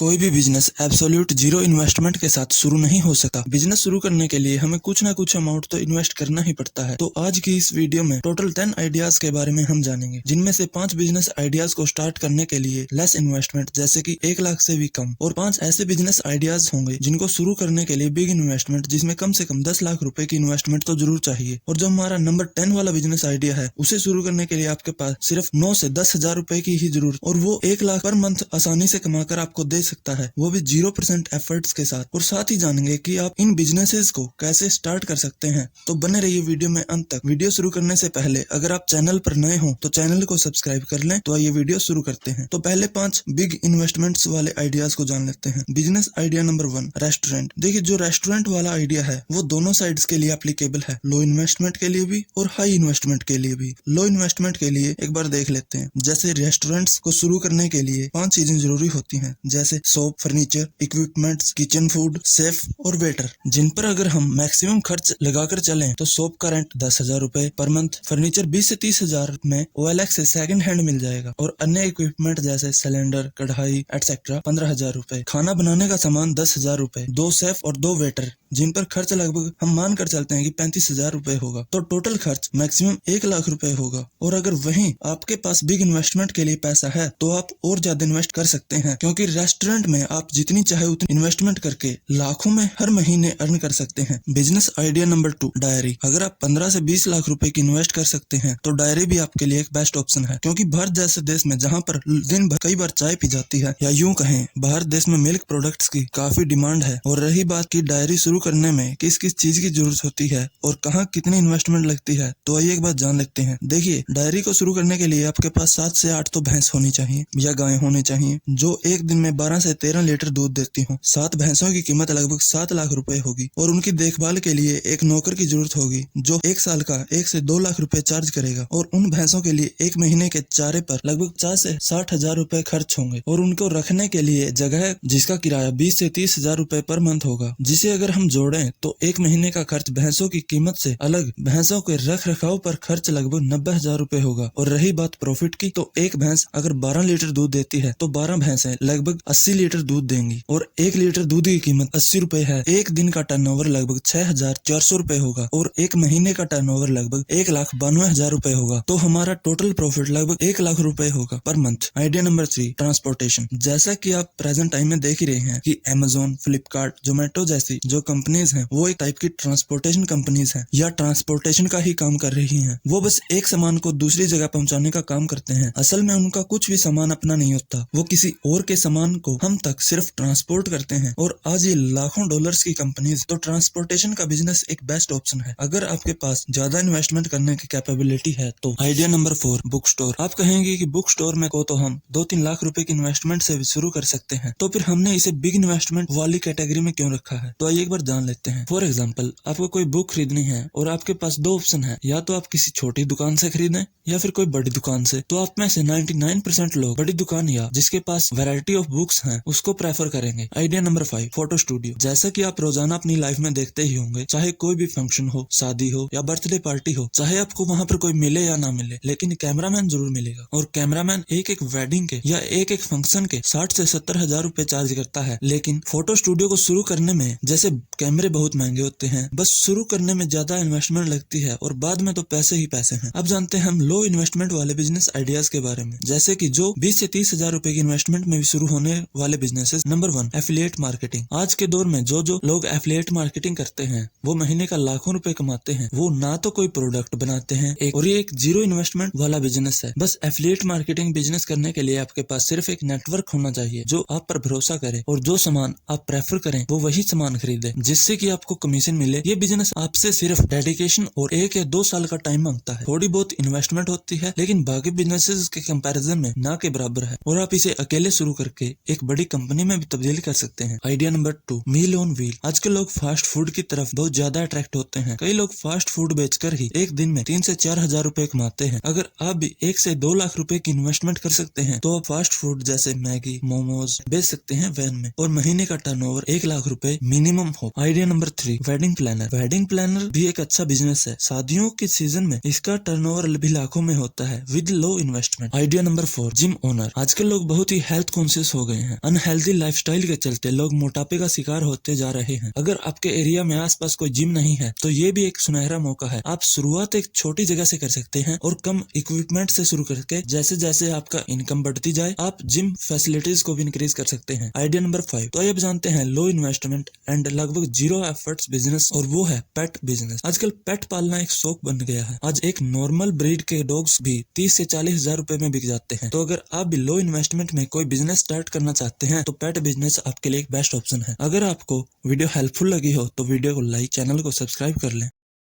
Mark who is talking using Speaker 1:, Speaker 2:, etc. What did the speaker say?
Speaker 1: कोई भी business absolute zero investment के साथ शुरू नहीं हो सकता। बिजनेस शुरू करने के लिए हमें कुछ ना कुछ अमाउंट तो इन्वेस्ट करना ही पड़ता है। तो आज की इस वीडियो में टोटल 10 आइडियाज के बारे में हम जानेंगे, जिनमें से 5 बिजनेस आइडियाज को स्टार्ट करने के लिए लेस इन्वेस्टमेंट जैसे कि 1 लाख से भी कम, और 5 ऐसे बिजनेस आइडियाज होंगे जिनको शुरू करने के लिए बिग इन्वेस्टमेंट जिसमें कम से कम 10 लाख रुपए की इन्वेस्टमेंट तो जरूर चाहिए। और जो हमारा नंबर 10 वाला बिजनेस आइडिया है, उसे शुरू करने के लिए आपके पास सिर्फ 9 से 10 हजार रुपए की ही जरूरत, और वो 1 लाख पर मंथ आसानी से कमाकर आपको दे सकता है, वो भी 0% एफर्ट्स के साथ। और साथ ही जानेंगे कि आप इन बिजनेसेस को कैसे स्टार्ट कर सकते हैं। तो बने रहिए वीडियो में अंत तक। वीडियो शुरू करने से पहले अगर आप चैनल पर नए हो तो चैनल को सब्सक्राइब कर लें। तो आइए वीडियो शुरू करते हैं। तो पहले 5 बिग इन्वेस्टमेंट्स वाले आइडियाज को जान लेते हैं। Business idea number 1, restaurant. देखिए, जो रेस्टोरेंट वाला आइडिया है वो दोनों साइड्स के लिए एप्लीकेबल है, लो इन्वेस्टमेंट के लिए भी और हाई इन्वेस्टमेंट के लिए भी। लो इन्वेस्टमेंट के लिए एक बार देख लेते हैं। जैसे रेस्टोरेंट्स को शुरू करने के लिए 5 चीजें जरूरी होती हैं, जैसे shop, furniture, equipments, kitchen, food, chef और वेटर, जिन पर अगर हम मैक्सिमम खर्च लगाकर चलें तो शॉप का रेंट 10,000 रुपए पर मंथ, फर्नीचर 20 से 30,000 में OLX से सेकंड हैंड मिल जाएगा, और अन्य इक्विपमेंट जैसे सिलेंडर, कढ़ाई एटसेट्रा 15,000 रुपए। खाना बनाने का सामान 10,000 रुपए, 2 शेफ और 2 वेटर, जिन पर खर्च लगभग हम मान कर चलते हैं कि 35,000 रुपए होगा। तो टोटल खर्च मैक्सिमम 1 लाख रुपए होगा। और अगर वहीं आपके पास बिग इन्वेस्टमेंट के लिए पैसा है तो आप और ज्यादा इन्वेस्ट कर सकते हैं, क्योंकि रेस्टोरेंट में आप जितनी चाहे उतनी इन्वेस्टमेंट करके लाखों में हर महीने अर्न कर सकते हैं। Business idea number 2, diary. अगर आप 15 से 20 लाख रुपए की इन्वेस्ट कर सकते हैं तो डायरी भी आपके लिए एक बेस्ट ऑप्शन है, क्योंकि भारत जैसे देश में जहाँ पर दिन भर कई बार चाय पी जाती है, या यूं कहें भारत देश में मिल्क प्रोडक्ट्स की काफी डिमांड है। और रही बात की डायरी शुरू करने में किस किस चीज की जरूरत होती है और कहाँ कितनी इन्वेस्टमेंट लगती है, तो आइए एक बात जान लेते हैं। देखिए, डायरी को शुरू करने के लिए आपके पास 7 से 8 तो भैंस होनी चाहिए या गाय होनी चाहिए, जो एक दिन में 12 से 13 लीटर दूध देती हो। 7 भैंसों की कीमत लगभग 7 लाख रुपए होगी, और उनकी देखभाल के लिए एक नौकर की जरूरत होगी जो 1 साल का 1 से 2 लाख रुपए चार्ज करेगा। और उन भैंसों के लिए 1 महीने के चारे पर लगभग 50 से 60 हजार रुपए खर्च होंगे, और उनको रखने के लिए जगह जिसका किराया 20 से 30 हजार रुपए पर मंथ होगा, जिसे अगर हम जोड़ें तो 1 महीने का खर्च भैंसों की कीमत से अलग भैंसों के रख रखाव पर खर्च लगभग 90,000 रुपए होगा। और रही बात प्रॉफिट की, तो एक भैंस अगर 12 लीटर दूध देती है तो 12 भैंसें लगभग 80 लीटर दूध देंगी, और 1 लीटर दूध की कीमत 80 रुपए है। एक दिन का टर्नओवर लगभग 6,400 रुपए होगा, और 1 महीने का टर्नओवर लगभग 1,92,000 रुपए होगा। तो हमारा टोटल प्रॉफिट लगभग 1 लाख रुपए होगा per month. Idea number 3, transportation. जैसा कि आप प्रेजेंट टाइम में देख ही रहे हैं कि Amazon, फ्लिपकार्ट, जोमेटो जैसी जो कंपनीज हैं वो एक टाइप की ट्रांसपोर्टेशन कंपनीज हैं, या ट्रांसपोर्टेशन का ही काम कर रही हैं। वो बस एक सामान को दूसरी जगह पहुंचाने का काम करते हैं। असल में उनका कुछ भी सामान अपना नहीं होता, वो किसी और के सामान को हम तक सिर्फ ट्रांसपोर्ट करते हैं। और आज ये लाखों डॉलर्स की कंपनीज, तो ट्रांसपोर्टेशन का बिजनेस एक बेस्ट ऑप्शन है अगर आपके पास ज्यादा इन्वेस्टमेंट करने की कैपेबिलिटी है तो। Idea number 4, book store. आप कहेंगे कि बुक स्टोर में को तो हम 2-3 लाख रुपए की इन्वेस्टमेंट से भी शुरू कर सकते हैं, तो फिर हमने इसे बिग इन्वेस्टमेंट वाली कैटेगरी में क्यों रखा है, तो आइए एक बार जान लेते हैं। फॉर एग्जाम्पल, आपको कोई बुक खरीदनी है और आपके पास 2 ऑप्शन है, या तो आप किसी छोटी दुकान से खरीदें या फिर कोई बड़ी दुकान से। तो आप में से 99% लोग बड़ी दुकान या जिसके पास वैरायटी ऑफ बुक्स हैं उसको प्रेफर करेंगे। Idea number 5, photo studio. जैसा कि आप रोजाना अपनी लाइफ में देखते ही होंगे, चाहे कोई भी फंक्शन हो, शादी हो या बर्थडे पार्टी हो, चाहे आपको वहां पर कोई मिले या ना मिले, लेकिन कैमरामैन जरूर मिलेगा। और कैमरामैन एक एक वेडिंग के या एक एक फंक्शन के 60 से 70 हजार रुपए चार्ज करता है। लेकिन फोटो स्टूडियो को शुरू करने में जैसे कैमरे बहुत महंगे होते हैं, बस शुरू करने में ज्यादा इन्वेस्टमेंट लगती है और बाद में तो पैसे ही पैसे हैं। अब जानते हैं हम लो इन्वेस्टमेंट वाले बिजनेस आइडियाज के बारे में, जैसे कि जो 20 से 30 हजार रुपए की इन्वेस्टमेंट में भी शुरू होने वाले बिजनेसेस। Number 1, affiliate marketing. आज के दौर में जो लोग एफिलिएट मार्केटिंग करते हैं वो महीने का लाखों रुपए कमाते हैं। वो ना तो कोई प्रोडक्ट बनाते हैं और ये एक जीरो इन्वेस्टमेंट वाला बिजनेस है। बस एफिलिएट मार्केटिंग बिजनेस करने के लिए आपके पास सिर्फ एक नेटवर्क होना चाहिए जो आप पर भरोसा करे, और जो सामान आप प्रेफर करें वो वही सामान खरीदे, जिससे कि आपको कमीशन मिले। ये बिजनेस आपसे सिर्फ डेडिकेशन और 1 या 2 साल का टाइम मांगता है। थोड़ी बहुत इन्वेस्टमेंट होती है, लेकिन बाकी बिजनेसेस के कंपैरिजन में ना के बराबर है, और आप इसे अकेले शुरू करके एक बड़ी कंपनी में भी तब्दील कर सकते हैं। Idea number 2, meal on wheel. आजकल लोग फास्ट फूड की तरफ बहुत ज्यादा अट्रैक्ट होते हैं। कई लोग फास्ट फूड बेचकर ही एक दिन में 3 से 4 हजार रुपए कमाते हैं। अगर आप भी 1 से 2 लाख रुपए की इन्वेस्टमेंट कर सकते हैं तो आप फास्ट फूड जैसे मैगी, मोमोज बेच सकते हैं वैन में, और महीने का टर्नओवर 1 लाख रुपए मिनिमम हो। Idea number 3, wedding planner. Wedding planner भी एक अच्छा बिजनेस है। शादियों के सीजन में इसका टर्नओवर भी लाखों में होता है with low investment. Idea number 4, gym owner. आजकल लोग बहुत ही हेल्थ कॉन्शियस हो गए हैं। अनहेल्दी लाइफस्टाइल के चलते लोग मोटापे का शिकार होते जा रहे हैं। अगर आपके एरिया में आसपास कोई जिम नहीं है तो ये भी एक सुनहरा मौका है। आप शुरुआत एक छोटी जगह से कर सकते हैं और कम इक्विपमेंट से शुरू करके जैसे जैसे आपका इनकम बढ़ती जाए आप जिम फैसिलिटीज को भी इंक्रीज कर सकते हैं। आइडिया नंबर 5, तो अब जानते हैं लो इन्वेस्टमेंट एंड लगभग जीरो एफर्ट्स बिजनेस, और वो है पेट बिजनेस। आजकल पेट पालना एक शौक बन गया है। आज एक नॉर्मल ब्रीड के डॉग्स भी 30 से 40 हजार रुपए में बिक जाते हैं। तो अगर आप भी लो इन्वेस्टमेंट में कोई बिजनेस स्टार्ट करना चाहते हैं तो पेट बिजनेस आपके लिए एक बेस्ट ऑप्शन है। अगर आपको वीडियो हेल्पफुल लगी हो तो वीडियो को लाइक, चैनल को सब्सक्राइब कर लें।